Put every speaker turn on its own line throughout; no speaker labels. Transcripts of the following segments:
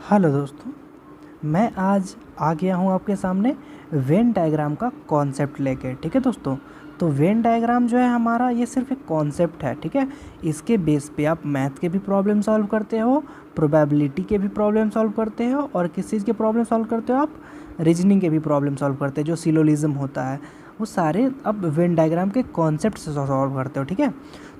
Hello दोस्तों, मैं आज आ गया हूँ आपके सामने वेन डायग्राम का कॉन्सेप्ट लेके। ठीक है दोस्तों, तो वेन डायग्राम जो है हमारा ये सिर्फ एक कॉन्सेप्ट है। ठीक है, इसके बेस पे आप मैथ के भी प्रॉब्लम सॉल्व करते हो, प्रोबेबिलिटी के भी प्रॉब्लम सॉल्व करते हो, और किस चीज़ के प्रॉब्लम सॉल्व करते हो आप, रीजनिंग के भी प्रॉब्लम सॉल्व करते हो। जो सिलोलिज्म होता है वो सारे अब वेन डायग्राम के कॉन्सेप्ट से सॉल्व करते हो। ठीक है,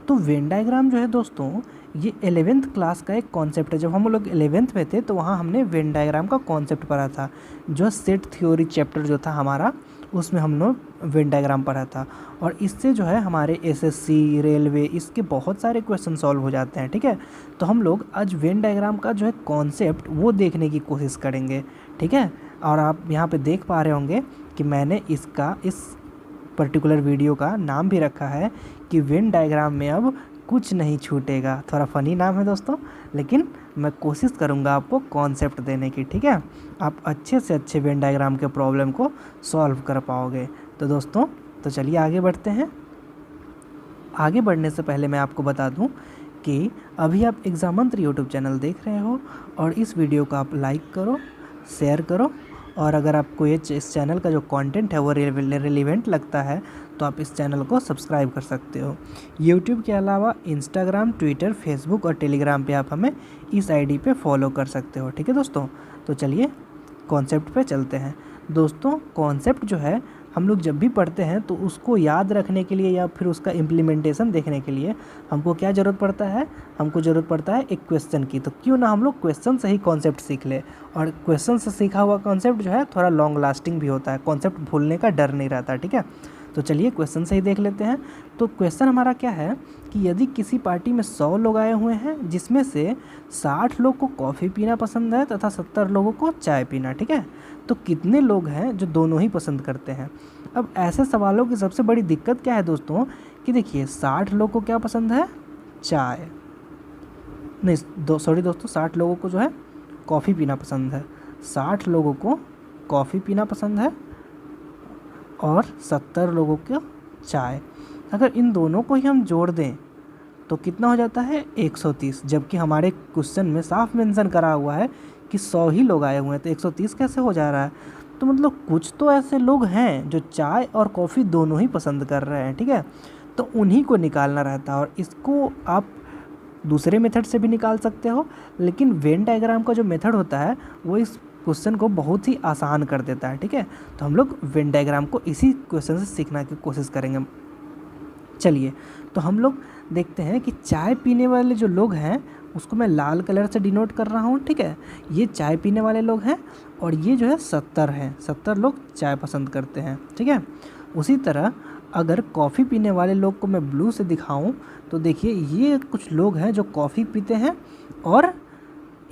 तो वेन डायग्राम जो है दोस्तों ये 11th क्लास का एक कॉन्सेप्ट है। जब हम लोग 11th में थे तो वहाँ हमने वेन डायग्राम का कॉन्सेप्ट पढ़ा था। जो सेट थ्योरी चैप्टर जो था हमारा, उसमें हम लोग वेन डायग्राम पढ़ा था, और इससे जो है हमारे एसएससी, रेलवे, इसके बहुत सारे क्वेश्चन सॉल्व हो जाते हैं। ठीक है, तो हम लोग आज वेन डायग्राम का जो है कॉन्सेप्ट वो देखने की कोशिश करेंगे। ठीक है, और आप यहाँ पे देख पा रहे होंगे कि मैंने इस पर्टिकुलर वीडियो का नाम भी रखा है कि वेन डायग्राम में अब कुछ नहीं छूटेगा। थोड़ा फ़नी नाम है दोस्तों, लेकिन मैं कोशिश करूँगा आपको कॉन्सेप्ट देने की। ठीक है, आप अच्छे से अच्छे वेन डायग्राम के प्रॉब्लम को सॉल्व कर पाओगे। तो दोस्तों, तो चलिए आगे बढ़ते हैं। आगे बढ़ने से पहले मैं आपको बता दूं कि अभी आप एग्जाम मंत्र यूट्यूब चैनल देख रहे हो, और इस वीडियो को आप लाइक करो, शेयर करो, और अगर आपको इस चैनल का जो कंटेंट है वो रिलेवेंट लगता है तो आप इस चैनल को सब्सक्राइब कर सकते हो। यूट्यूब के अलावा इंस्टाग्राम, ट्विटर, फेसबुक और टेलीग्राम पे आप हमें इस आईडी पे फॉलो कर सकते हो। ठीक है दोस्तों, तो चलिए कॉन्सेप्ट पे चलते हैं। दोस्तों, कॉन्सेप्ट जो है हम लोग जब भी पढ़ते हैं तो उसको याद रखने के लिए या फिर उसका इम्प्लीमेंटेशन देखने के लिए हमको क्या ज़रूरत पड़ता है, हमको ज़रूरत पड़ता है एक क्वेश्चन की। तो क्यों ना हम लोग क्वेश्चन से ही कॉन्सेप्ट सीख ले, और क्वेश्चन से सीखा हुआ कॉन्सेप्ट जो है थोड़ा लॉन्ग लास्टिंग भी होता है, कॉन्सेप्ट भूलने का डर नहीं रहता। ठीक है, तो चलिए क्वेश्चन से ही देख लेते हैं। तो क्वेश्चन हमारा क्या है कि यदि किसी पार्टी में 100 लोग आए हुए हैं, जिसमें से 60 लोग को कॉफ़ी पीना पसंद है तथा 70 लोगों को चाय पीना। ठीक है, तो कितने लोग हैं जो दोनों ही पसंद करते हैं। अब ऐसे सवालों की सबसे बड़ी दिक्कत क्या है दोस्तों कि देखिए 60 लोग को क्या पसंद है, चाय, नहीं सॉरी दोस्तों, 60 लोगों को जो है कॉफ़ी पीना पसंद है, 60 लोगों को कॉफ़ी पीना पसंद है और 70 लोगों को चाय। अगर इन दोनों को ही हम जोड़ दें तो कितना हो जाता है, 130। जबकि हमारे क्वेश्चन में साफ मेंशन करा हुआ है कि 100 ही लोग आए हुए हैं, तो 130 कैसे हो जा रहा है। तो मतलब कुछ तो ऐसे लोग हैं जो चाय और कॉफ़ी दोनों ही पसंद कर रहे हैं। ठीक है, तो उन्हीं को निकालना रहता है, और इसको आप दूसरे मेथड से भी निकाल सकते हो, लेकिन वेन डायग्राम का जो मेथड होता है वो इस क्वेश्चन को बहुत ही आसान कर देता है। ठीक है, तो हम लोग वेन डायग्राम को इसी क्वेश्चन से सीखने की कोशिश करेंगे। चलिए, तो हम लोग देखते हैं कि चाय पीने वाले जो लोग हैं उसको मैं लाल कलर से डिनोट कर रहा हूँ। ठीक है, ये चाय पीने वाले लोग हैं, और ये जो है 70 हैं, 70 लोग चाय पसंद करते हैं। ठीक है, उसी तरह अगर कॉफ़ी पीने वाले लोग को मैं ब्लू से दिखाऊं तो देखिए ये कुछ लोग हैं जो कॉफ़ी पीते हैं, और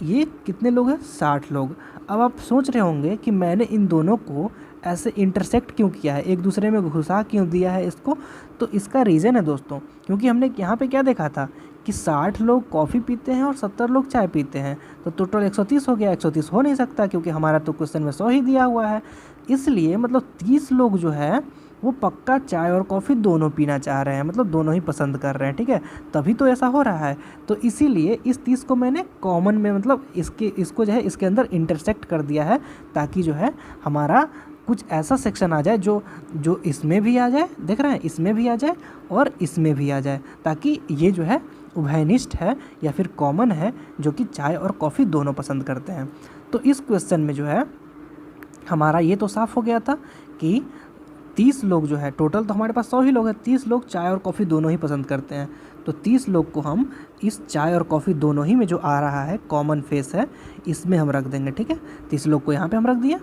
ये कितने लोग हैं, 60 लोग। अब आप सोच रहे होंगे कि मैंने इन दोनों को ऐसे इंटरसेक्ट क्यों किया है, एक दूसरे में घुसा क्यों दिया है इसको। तो इसका रीज़न है दोस्तों, क्योंकि हमने यहाँ पे क्या देखा था कि 60 लोग कॉफ़ी पीते हैं और 70 लोग चाय पीते हैं, तो टोटल 130 हो गया। 130 हो नहीं सकता क्योंकि हमारा तो क्वेश्चन में 100 ही दिया हुआ है। इसलिए मतलब 30 लोग जो है वो पक्का चाय और कॉफ़ी दोनों पीना चाह रहे हैं, मतलब दोनों ही पसंद कर रहे हैं। ठीक है, तभी तो ऐसा हो रहा है। तो इसीलिए इस 30 को मैंने कॉमन में, मतलब इसको जो है इसके अंदर इंटरसेक्ट कर दिया है, ताकि जो है हमारा कुछ ऐसा सेक्शन आ जाए जो इसमें भी आ जाए, देख रहे हैं, इसमें भी आ जाए और इसमें भी आ जाए, ताकि ये जो है उभयनिष्ठ है या फिर कॉमन है, जो कि चाय और कॉफ़ी दोनों पसंद करते हैं। तो इस क्वेश्चन में जो है हमारा ये तो साफ हो गया था कि 30 लोग जो है, टोटल तो हमारे पास 100 ही लोग हैं, 30 लोग चाय और कॉफ़ी दोनों ही पसंद करते हैं। तो 30 लोग को हम इस चाय और कॉफ़ी दोनों ही में जो आ रहा है कॉमन फेस है, इसमें हम रख देंगे। ठीक है, 30 लोग को यहाँ पे हम रख दिया।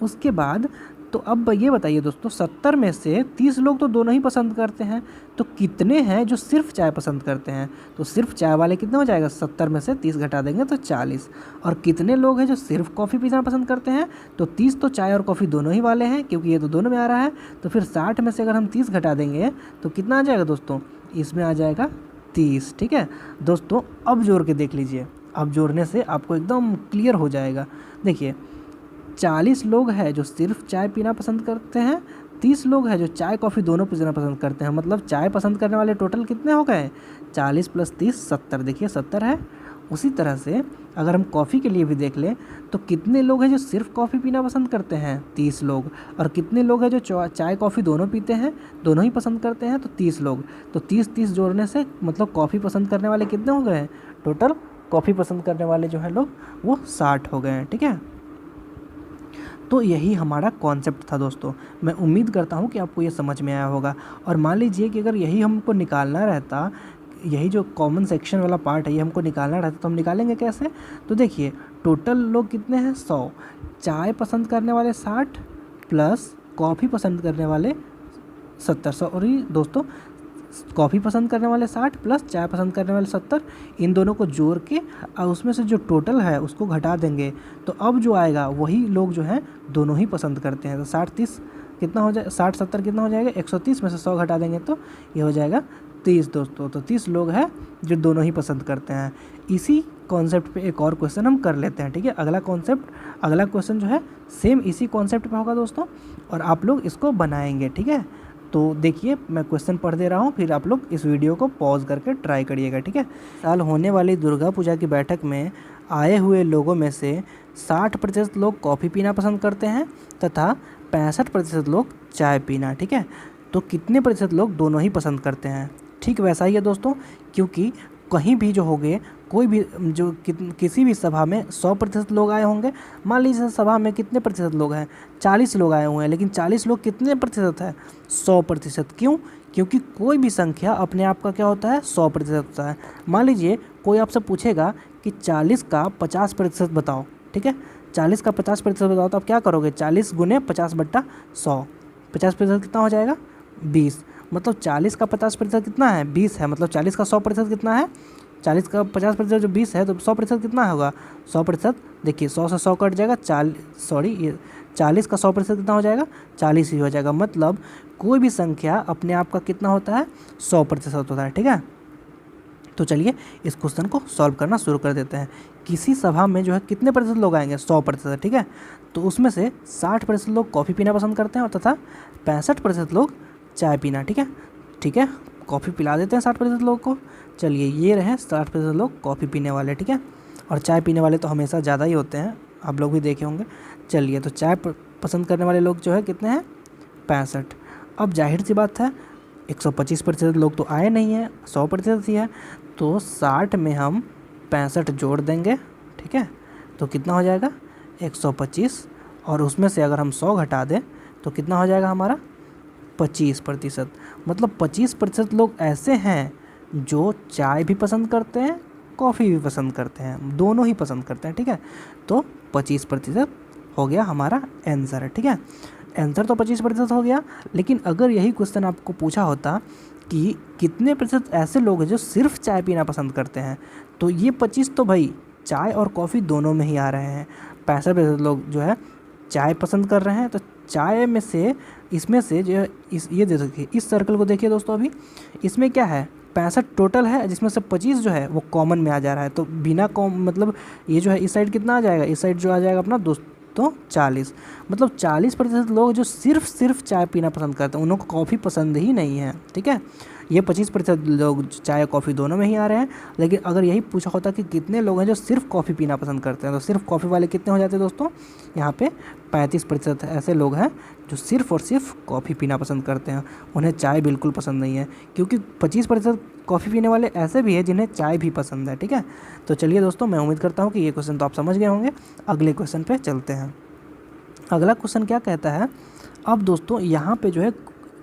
उसके बाद तो अब ये बताइए दोस्तों, 70 में से 30 लोग तो दोनों ही पसंद करते हैं, तो कितने हैं जो सिर्फ चाय पसंद करते हैं। तो सिर्फ चाय वाले कितने हो जाएगा, 70 में से 30 घटा देंगे तो 40। और कितने लोग हैं जो सिर्फ कॉफ़ी पीना पसंद करते हैं, तो 30 तो चाय और कॉफ़ी दोनों ही वाले हैं क्योंकि ये तो दोनों में आ रहा है। तो फिर 60 में से अगर हम 30 घटा देंगे तो कितना आ जाएगा दोस्तों, इसमें आ जाएगा 30। ठीक है दोस्तों, अब जोड़ के देख लीजिए, अब जोड़ने से आपको एकदम क्लियर हो जाएगा। देखिए 40 लोग हैं जो सिर्फ चाय पीना पसंद करते हैं, 30 लोग हैं जो चाय कॉफ़ी दोनों पीना पसंद करते हैं। मतलब चाय पसंद करने वाले टोटल कितने हो गए, 40 + 30 70। देखिए 70 है, उसी तरह से अगर हम कॉफ़ी के लिए भी देख लें तो कितने लोग हैं जो सिर्फ कॉफ़ी पीना पसंद करते हैं, 30 लोग। और कितने लोग हैं जो चाय कॉफ़ी दोनों पीते हैं, दोनों ही पसंद करते हैं, तो 30 लोग। तो 30-30 जोड़ने से मतलब कॉफ़ी पसंद करने वाले कितने हो गए हैं टोटल? कॉफ़ी पसंद करने वाले जो हैं लोग वो 60 हो गए हैं, ठीक है। तो यही हमारा कॉन्सेप्ट था दोस्तों। मैं उम्मीद करता हूँ कि आपको ये समझ में आया होगा। और मान लीजिए कि अगर यही हमको निकालना रहता, यही जो कॉमन सेक्शन वाला पार्ट है ये हमको निकालना रहता, तो हम निकालेंगे कैसे? तो देखिए टोटल लोग कितने हैं, 100। चाय पसंद करने वाले 60 प्लस कॉफ़ी पसंद करने वाले 70। सॉरी दोस्तों, कॉफ़ी पसंद करने वाले 60 प्लस चाय पसंद करने वाले 70, इन दोनों को जोड़ के और उसमें से जो टोटल है उसको घटा देंगे। तो अब जो आएगा वही लोग जो हैं दोनों ही पसंद करते हैं। तो 60-30 कितना हो जाए, 60-70 कितना हो जाएगा, 130 में से 100 घटा देंगे तो ये हो जाएगा 30 दोस्तों। तो 30 लोग हैं जो दोनों ही पसंद करते हैं। इसी कॉन्सेप्ट पे एक और क्वेश्चन हम कर लेते हैं, ठीक है। अगला क्वेश्चन जो है सेम इसी कॉन्सेप्ट पे होगा दोस्तों, और आप लोग इसको बनाएंगे, ठीक है। तो देखिए मैं क्वेश्चन पढ़ दे रहा हूँ, फिर आप लोग इस वीडियो को पॉज करके ट्राई करिएगा, ठीक है। साल होने वाली दुर्गा पूजा की बैठक में आए हुए लोगों में से 60% लोग कॉफ़ी पीना पसंद करते हैं तथा 65% लोग चाय पीना, ठीक है। तो कितने प्रतिशत लोग दोनों ही पसंद करते हैं? ठीक वैसा ही है दोस्तों, क्योंकि कहीं भी जो होंगे, कोई भी जो किसी भी सभा में 100% लोग आए होंगे। मान लीजिए सभा में कितने प्रतिशत लोग हैं, 40 लोग आए हुए हैं, लेकिन 40 लोग कितने प्रतिशत है, 100%। क्यों? क्योंकि कोई भी संख्या अपने आप का क्या होता है, 100% होता है। मान लीजिए कोई आपसे पूछेगा कि 40 का 50% बताओ, ठीक है। 40 का 50% बताओ, तो आप क्या करोगे, 40 गुने 50/100, 50% कितना हो जाएगा, 20। मतलब 40 का 50% कितना है, 20 है। मतलब 40 का 100% कितना है, 40 का 50% जो 20 है, तो 100% कितना होगा, 100%। देखिए 100 से 100 कट जाएगा, 40 का 100% कितना हो जाएगा, 40 ही हो जाएगा। मतलब कोई भी संख्या अपने आप का कितना होता है, 100% होता है, ठीक है। तो चलिए इस क्वेश्चन को सॉल्व करना शुरू कर देते हैं। किसी सभा में जो है कितने प्रतिशत लोग आएंगे, 100%, ठीक है। तो उसमें से 60% लोग कॉफ़ी पीना पसंद करते हैं और तथा 65% लोग चाय पीना, ठीक है। ठीक है, कॉफ़ी पिला देते हैं 60% लोग को। चलिए ये रहे 60% लोग कॉफ़ी पीने वाले, ठीक है। और चाय पीने वाले तो हमेशा ज़्यादा ही होते हैं, आप लोग भी देखे होंगे। चलिए तो चाय पसंद करने वाले लोग जो है कितने हैं, 65। अब जाहिर सी बात है 125% लोग तो आए नहीं हैं, 100% ही है। तो 60 में हम 65 जोड़ देंगे, ठीक है। तो कितना हो जाएगा, 125। और उसमें से अगर हम 100 घटा दें तो कितना हो जाएगा हमारा, 25%। मतलब 25% लोग ऐसे हैं जो चाय भी पसंद करते हैं, कॉफ़ी भी पसंद करते हैं, दोनों ही पसंद करते हैं, ठीक है। तो 25% हो गया हमारा आंसर, ठीक है। आंसर तो 25% हो गया। लेकिन अगर यही क्वेश्चन आपको पूछा होता कि कितने प्रतिशत ऐसे लोग हैं जो सिर्फ चाय पीना पसंद करते हैं, तो ये 25 तो भाई चाय और कॉफ़ी दोनों में ही आ रहे हैं। 65% लोग जो है चाय पसंद कर रहे हैं। तो चाय में से, इसमें से जो है ये दे देखिए, इस सर्कल को देखिए दोस्तों। अभी इसमें क्या है, 65 टोटल है, जिसमें से 25 जो है वो कॉमन में आ जा रहा है। तो बिना मतलब ये जो है इस साइड कितना आ जाएगा, इस साइड जो आ जाएगा अपना दोस्तों 40। मतलब 40% लोग जो सिर्फ चाय पीना पसंद करते हैं, उन्हों को कॉफ़ी पसंद ही नहीं है, ठीक है। ये 25% लोग चाय कॉफ़ी दोनों में ही आ रहे हैं। लेकिन अगर यही पूछा होता कि कितने लोग हैं जो सिर्फ कॉफ़ी पीना पसंद करते हैं, तो सिर्फ कॉफ़ी वाले कितने हो जाते हैं दोस्तों, यहाँ पे 35% ऐसे लोग हैं जो सिर्फ और सिर्फ कॉफ़ी पीना पसंद करते हैं, उन्हें चाय बिल्कुल पसंद नहीं है। क्योंकि 25% कॉफ़ी पीने वाले ऐसे भी हैं जिन्हें चाय भी पसंद है, ठीक है। तो चलिए दोस्तों, मैं उम्मीद करता हूँ कि ये क्वेश्चन तो आप समझ गए होंगे। अगले क्वेश्चन पे चलते हैं। अगला क्वेश्चन क्या कहता है, अब दोस्तों यहाँ पे जो है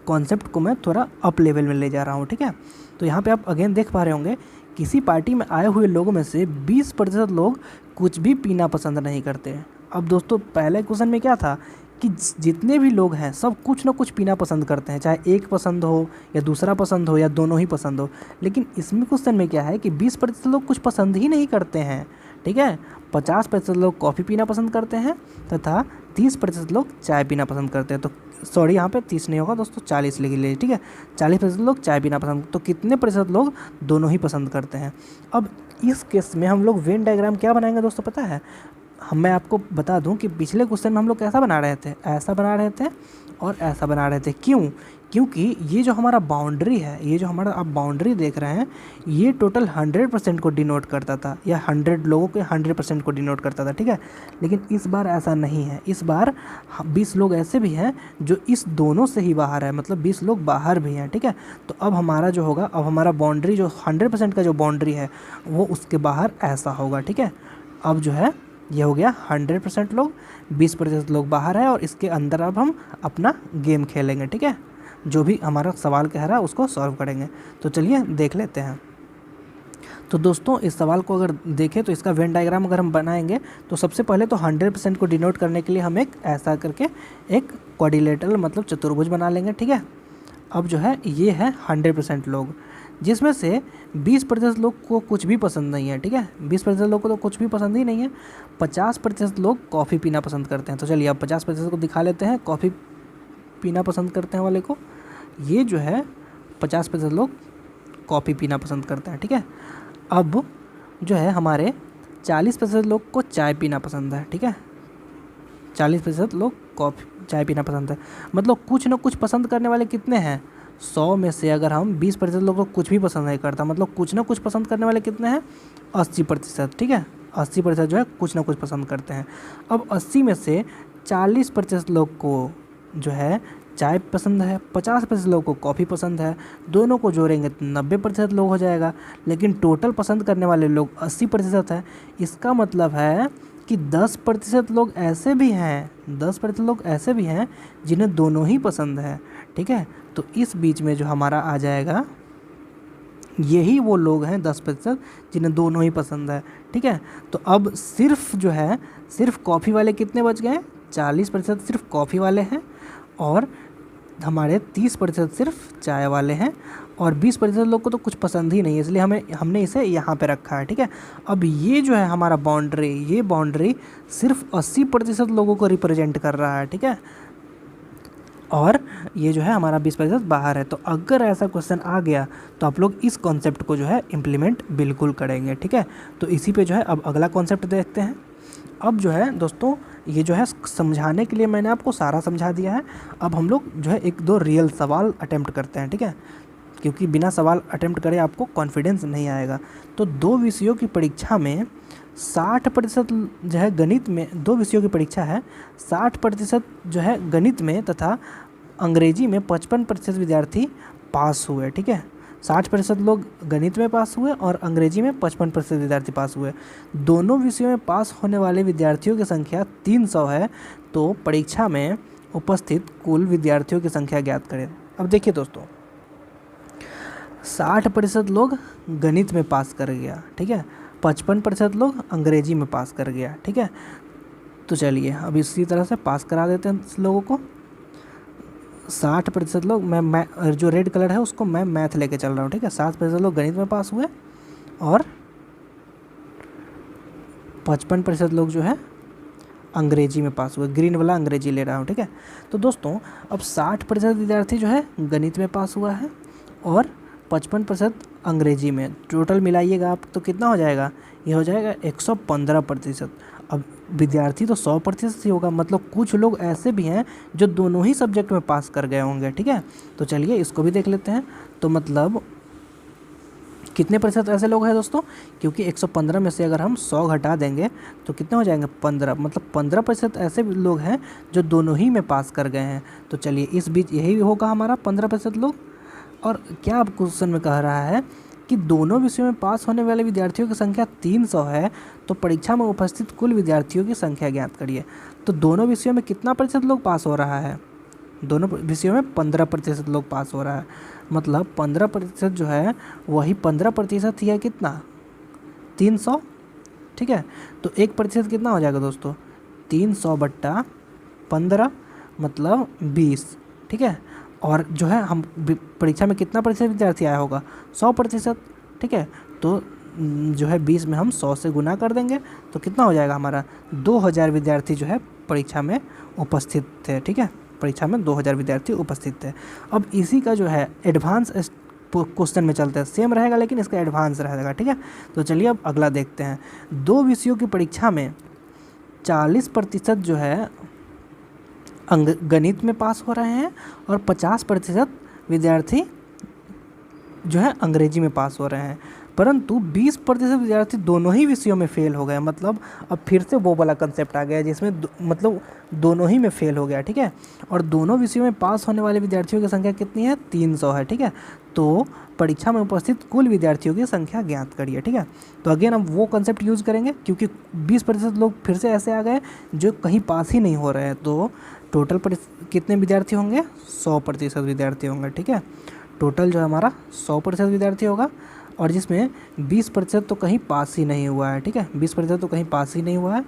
कॉन्सेप्ट को मैं थोड़ा अप लेवल में ले जा रहा हूँ, ठीक है। तो यहाँ पे आप अगेन देख पा रहे होंगे, किसी पार्टी में आए हुए लोगों में से 20% लोग कुछ भी पीना पसंद नहीं करते। अब दोस्तों पहले क्वेश्चन में क्या था कि जितने भी लोग हैं सब कुछ ना कुछ पीना पसंद करते हैं, चाहे एक पसंद हो या दूसरा पसंद हो या दोनों ही पसंद हो। लेकिन इसमें क्वेश्चन में क्या है कि 20% लोग कुछ पसंद ही नहीं करते हैं, ठीक है। 50% लोग कॉफ़ी पीना पसंद करते हैं तथा 30% लोग चाय पीना पसंद करते हैं। तो सॉरी, यहाँ पे 30 नहीं होगा दोस्तों, 40 लिख लीजिए, ठीक है। 40% लोग चाय पीना पसंद, तो कितने प्रतिशत लोग दोनों ही पसंद करते हैं। अब इस केस में हम लोग वेन डायग्राम क्या बनाएंगे दोस्तों, पता है, मैं आपको बता दूं कि पिछले क्वेश्चन में हम लोग कैसा बना रहे थे, ऐसा बना रहे थे और ऐसा बना रहे थे। क्यों? क्योंकि ये जो हमारा बाउंड्री है, ये जो हमारा आप बाउंड्री देख रहे हैं, ये टोटल 100% को डिनोट करता था, या 100 लोगों के 100% को डिनोट करता था, ठीक है। लेकिन इस बार ऐसा नहीं है, इस बार 20 लोग ऐसे भी हैं जो इस दोनों से ही बाहर है, मतलब 20 लोग बाहर भी हैं, ठीक है। तो अब हमारा जो होगा, अब हमारा बाउंड्री जो 100% का जो बाउंड्री है वो उसके बाहर ऐसा होगा, ठीक है। अब जो है ये हो गया 100% लोग, 20% लोग बाहर है, और इसके अंदर अब हम अपना गेम खेलेंगे, ठीक है। जो भी हमारा सवाल कह रहा है उसको सॉल्व करेंगे। तो चलिए देख लेते हैं। तो दोस्तों इस सवाल को अगर देखें तो इसका वेन डायग्राम अगर हम बनाएंगे तो सबसे पहले तो 100% को डिनोट करने के लिए हम एक ऐसा करके एक क्वाड्रिलेटरल मतलब चतुर्भुज बना लेंगे, ठीक है। अब जो है ये है 100% लोग, जिसमें से 20% लोग को कुछ भी पसंद नहीं है, ठीक है। 20% लोग को तो कुछ भी पसंद ही नहीं है। 50% लोग कॉफ़ी पीना पसंद करते हैं। तो चलिए अब 50% को दिखा लेते हैं कॉफ़ी पीना पसंद करते हैं वाले को। ये जो है 50% लोग कॉफ़ी पीना पसंद करते हैं, ठीक है। अब जो है हमारे 40% लोग को चाय पीना पसंद है, ठीक है। 40% लोग चाय पीना पसंद है, मतलब कुछ ना कुछ पसंद करने वाले कितने हैं? 100 में से अगर हम 20% लोग को कुछ भी पसंद नहीं करता, मतलब कुछ ना कुछ पसंद करने वाले कितने हैं? 80%, ठीक है। 80% जो है कुछ ना कुछ पसंद करते हैं। अब 80 में से 40% लोग को जो है चाय पसंद है, 50% लोगों को कॉफ़ी पसंद है, दोनों को जोड़ेंगे तो 90% लोग हो जाएगा। लेकिन टोटल पसंद करने वाले लोग 80% है। इसका मतलब है कि 10% लोग ऐसे भी हैं, 10% लोग ऐसे भी हैं जिन्हें दोनों ही पसंद है, ठीक है। तो इस बीच में जो हमारा आ जाएगा, यही वो लोग हैं 10% जिन्हें दोनों ही पसंद है, ठीक है। तो अब सिर्फ जो है सिर्फ कॉफ़ी वाले कितने बच गए? 40% सिर्फ कॉफ़ी वाले हैं, और हमारे 30% सिर्फ चाय वाले हैं, और 20% लोग को तो कुछ पसंद ही नहीं है, इसलिए हमने इसे यहाँ पे रखा है, ठीक है। अब ये जो है हमारा बाउंड्री, ये बाउंड्री सिर्फ 80% लोगों को रिप्रेजेंट कर रहा है, ठीक है। और ये जो है हमारा 20% बाहर है। तो अगर ऐसा क्वेश्चन आ गया तो आप लोग इस कॉन्सेप्ट को जो है इम्प्लीमेंट बिल्कुल करेंगे, ठीक है। तो इसी पे जो है अब अगला कॉन्सेप्ट देखते हैं। अब जो है दोस्तों ये जो है समझाने के लिए मैंने आपको सारा समझा दिया है। अब हम लोग जो है 1-2 रियल सवाल अटेम्प्ट करते हैं, ठीक है, क्योंकि बिना सवाल अटेम्प्ट करे आपको कॉन्फिडेंस नहीं आएगा। तो 2 विषयों की परीक्षा में 60% जो है गणित में, 2 विषयों की परीक्षा है, 60% जो है गणित में तथा अंग्रेजी में 55% विद्यार्थी पास हुए, ठीक है। 60% लोग गणित में पास हुए और अंग्रेजी में 55% विद्यार्थी पास हुए। दोनों विषयों में पास होने वाले विद्यार्थियों की संख्या 300 है। तो परीक्षा में उपस्थित कुल विद्यार्थियों की संख्या ज्ञात करें। अब देखिए दोस्तों, 60% लोग गणित में पास कर गया, ठीक है, 55% लोग अंग्रेजी में पास कर गया, ठीक है। तो चलिए अब इसी तरह से पास करा देते हैं लोगों को। 60% लोग, मैं जो रेड कलर है उसको मैं मैथ लेके चल रहा हूँ, ठीक है। 60% लोग गणित में पास हुए और 55% लोग जो है अंग्रेजी में पास हुए। ग्रीन वाला अंग्रेजी ले रहा हूँ, ठीक है। तो दोस्तों अब 60% विद्यार्थी जो है गणित में पास हुआ है और 55% अंग्रेजी में। टोटल मिलाइएगा आप तो कितना हो जाएगा? ये हो जाएगा 115%। अब विद्यार्थी तो 100% ही होगा, मतलब कुछ लोग ऐसे भी हैं जो दोनों ही सब्जेक्ट में पास कर गए होंगे, ठीक है। तो चलिए इसको भी देख लेते हैं। तो मतलब कितने प्रतिशत ऐसे लोग हैं दोस्तों? क्योंकि 115 में से अगर हम 100 घटा देंगे तो कितने हो जाएंगे? 15, मतलब 15% ऐसे लोग हैं जो दोनों ही में पास कर गए हैं। तो चलिए इस बीच यही होगा हमारा 15% लोग। और क्या आप क्वेश्चन में कह रहा है कि दोनों विषयों में पास होने वाले विद्यार्थियों की संख्या 300 है, तो परीक्षा में उपस्थित कुल विद्यार्थियों की संख्या ज्ञात करिए। तो दोनों विषयों में कितना प्रतिशत लोग पास हो रहा है? दोनों विषयों में 15% लोग पास हो रहा है, मतलब 15% जो है वही 15% ही है, कितना? 300, ठीक है। तो 1% कितना हो जाएगा दोस्तों? 300/15 मतलब 20, ठीक है। और जो है हम परीक्षा में कितना प्रतिशत विद्यार्थी आया होगा? 100%, ठीक है। तो जो है 20 में हम 100 से गुना कर देंगे तो कितना हो जाएगा हमारा? 2000 विद्यार्थी जो है परीक्षा में उपस्थित थे, ठीक है। परीक्षा में 2000 विद्यार्थी उपस्थित थे। अब इसी का जो है एडवांस क्वेश्चन में चलते हैं, सेम रहेगा लेकिन इसका एडवांस रहेगा, ठीक है। तो चलिए अब अगला देखते हैं। 2 विषयों की परीक्षा में 40% जो है गणित में पास हो रहे हैं और 50% विद्यार्थी जो है अंग्रेजी में पास हो रहे हैं, परंतु 20% विद्यार्थी दोनों ही विषयों में फेल हो गए। मतलब अब फिर से वो वाला कंसेप्ट आ गया जिसमें मतलब दोनों ही में फेल हो गया, ठीक है। और दोनों विषयों में पास होने वाले विद्यार्थियों की संख्या कितनी है? 300 है, ठीक है। तो परीक्षा में उपस्थित कुल विद्यार्थियों की संख्या ज्ञात करिए, ठीक है। तो अगेन हम वो कंसेप्ट यूज़ करेंगे क्योंकि 20% लोग फिर से ऐसे आ गए जो कहीं पास ही नहीं हो रहे हैं। तो टोटल कितने विद्यार्थी होंगे? 100% विद्यार्थी होंगे, ठीक है। टोटल जो हमारा 100% विद्यार्थी होगा और जिसमें 20% तो कहीं पास ही नहीं हुआ है, ठीक है। 20% तो कहीं पास ही नहीं हुआ है।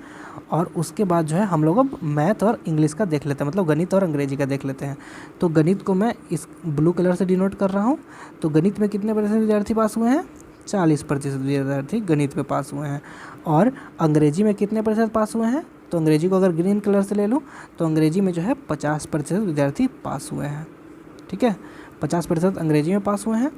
और उसके बाद जो है हम लोग अब मैथ और इंग्लिश का देख लेते हैं, मतलब गणित और अंग्रेजी का देख लेते हैं। तो गणित को मैं इस ब्लू कलर से डिनोट कर रहा हूँ। तो गणित में कितने % विद्यार्थी पास हुए हैं? 40% विद्यार्थी गणित में पास हुए हैं। और अंग्रेजी में कितने % पास हुए हैं? तो अंग्रेजी को अगर ग्रीन कलर से ले लूँ तो अंग्रेजी में जो है 50% विद्यार्थी पास हुए हैं, ठीक है। 50% अंग्रेजी में पास हुए हैं।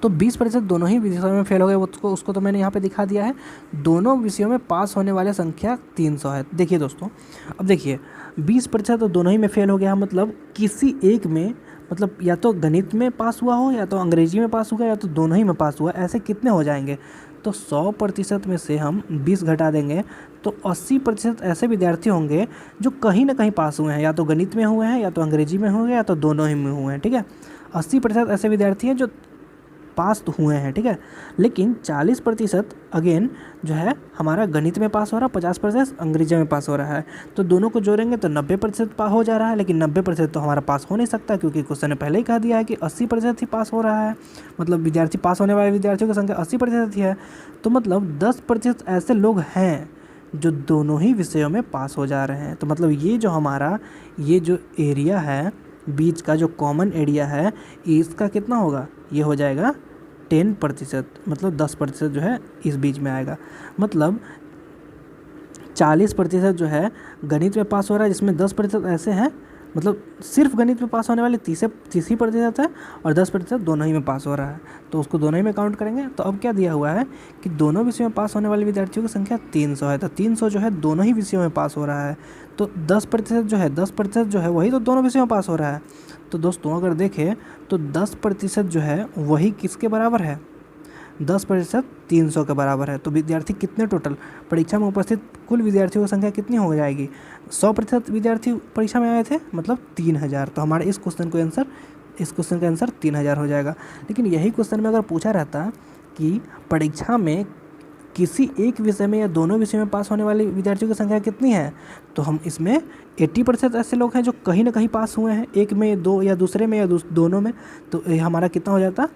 तो 20% दोनों ही विषयों में फेल हो गए, उसको तो मैंने यहाँ पे दिखा दिया है। दोनों विषयों में पास होने वाले संख्या 300 है। देखिए दोस्तों, अब देखिए 20% तो दोनों ही में फेल हो गया, मतलब किसी एक में, मतलब या तो गणित में पास हुआ हो या तो अंग्रेजी में पास हुआ या तो दोनों ही में पास हुआ, ऐसे कितने हो जाएंगे? तो 100% में से हम 20 घटा देंगे तो 80% ऐसे विद्यार्थी होंगे जो कहीं ना कहीं पास हुए हैं, या तो गणित में हुए हैं या तो अंग्रेजी में हुए हैं या तो दोनों ही में हुए हैं, ठीक है। 80% ऐसे विद्यार्थी हैं जो पास तो हुए हैं, ठीक है। लेकिन 40% अगेन जो है हमारा गणित में पास हो रहा है, 50% अंग्रेजी में पास हो रहा है। तो दोनों को जोड़ेंगे तो 90% हो जा रहा है। लेकिन 90% तो हमारा पास हो नहीं सकता क्योंकि क्वेश्चन ने पहले ही कहा दिया है कि 80% ही पास हो रहा है, मतलब विद्यार्थी पास होने वाले विद्यार्थियों की संख्या 80% ही है। तो मतलब 10% ऐसे लोग हैं जो दोनों ही विषयों में पास हो जा रहे हैं। तो मतलब ये जो हमारा ये जो एरिया है, बीच का जो कॉमन एरिया है, इसका कितना होगा? ये हो जाएगा 10%, मतलब 10% जो है इस बीच में आएगा। मतलब 40% जो है गणित में पास हो रहा है, जिसमें 10% ऐसे हैं, मतलब सिर्फ गणित में पास होने वाले 30% है और 10% दोनों ही में पास हो रहा है, तो उसको दोनों ही में काउंट करेंगे। तो अब क्या दिया हुआ है कि दोनों विषयों में पास होने वाले विद्यार्थियों की संख्या 300 है। तो 300 जो है दोनों ही विषयों में पास हो रहा है। तो 10% जो है 10% जो है वही तो दोनों विषयों में पास हो रहा है। तो दोस्तों अगर देखें तो 10% जो है वही किसके बराबर है? 10% 300 के बराबर है। तो विद्यार्थी कितने टोटल परीक्षा में उपस्थित कुल विद्यार्थियों की संख्या कितनी हो जाएगी? 100% विद्यार्थी परीक्षा में आए थे, मतलब 3000। तो हमारे इस क्वेश्चन का आंसर 3000 हो जाएगा। लेकिन यही क्वेश्चन में अगर पूछा रहता कि परीक्षा में किसी एक विषय में या दोनों विषयों में पास होने वाले विद्यार्थियों की संख्या कितनी है, तो हम इसमें 80% ऐसे लोग हैं जो कहीं ना कहीं पास हुए हैं, एक में, दो या दूसरे में या दोनों में। तो हमारा कितना हो जाता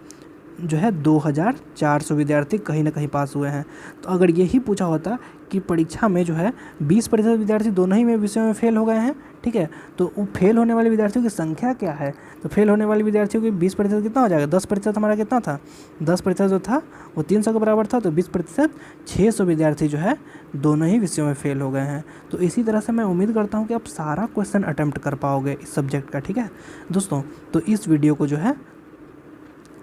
जो है 2400 विद्यार्थी कहीं ना कहीं पास हुए हैं। तो अगर यही पूछा होता कि परीक्षा में जो है 20% विद्यार्थी दोनों ही में विषयों में फेल हो गए हैं, ठीक है, तो वो फेल होने वाले विद्यार्थियों की संख्या क्या है? तो फेल होने वाले विद्यार्थियों की 20% कितना हो जाएगा? 10% हमारा कितना था? 10% जो था वो 300 के बराबर था। तो 20% 600 विद्यार्थी जो है दोनों ही विषयों में फेल हो गए हैं। तो इसी तरह से मैं उम्मीद करता हूँ कि आप सारा क्वेश्चन अटैम्प्ट कर पाओगे इस सब्जेक्ट का, ठीक है दोस्तों। तो इस वीडियो को जो है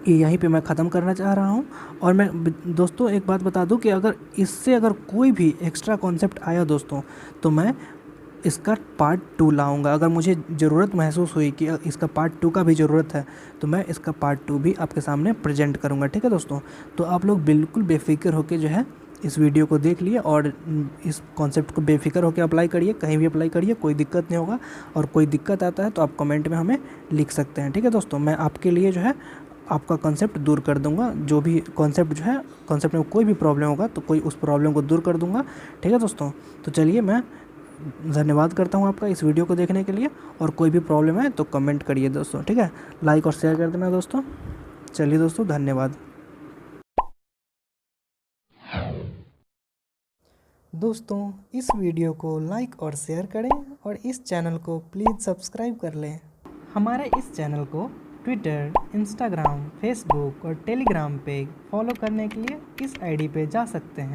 यहीं पे मैं ख़त्म करना चाह रहा हूँ। और मैं दोस्तों एक बात बता दूँ कि अगर कोई भी एक्स्ट्रा कॉन्सेप्ट आया दोस्तों, तो मैं इसका पार्ट 2 लाऊंगा। अगर मुझे ज़रूरत महसूस हुई कि इसका पार्ट 2 का भी ज़रूरत है तो मैं इसका पार्ट 2 भी आपके सामने प्रेजेंट करूँगा, ठीक है दोस्तों। तो आप लोग बिल्कुल बेफिक्र होकर जो है इस वीडियो को देख लिए और इस कॉन्सेप्ट को बेफिक्र होकर अप्लाई करिए, कहीं भी अप्लाई करिए, कोई दिक्कत नहीं होगा। और कोई दिक्कत आता है तो आप कमेंट में हमें लिख सकते हैं, ठीक है दोस्तों। मैं आपके लिए जो है आपका कॉन्सेप्ट दूर कर दूंगा। जो भी कॉन्सेप्ट में कोई भी प्रॉब्लम होगा तो कोई उस प्रॉब्लम को दूर कर दूंगा, ठीक है दोस्तों। तो चलिए मैं धन्यवाद करता हूँ आपका इस वीडियो को देखने के लिए। और कोई भी प्रॉब्लम है तो कमेंट करिए दोस्तों, ठीक है। लाइक और शेयर कर देना दोस्तों। चलिए दोस्तों, धन्यवाद। दोस्तों इस वीडियो को लाइक और शेयर करें और इस चैनल को प्लीज़ सब्सक्राइब कर लें। हमारे इस चैनल को ट्विटर, इंस्टाग्राम, फेसबुक और टेलीग्राम पे फॉलो करने के लिए इस आईडी पे जा सकते हैं।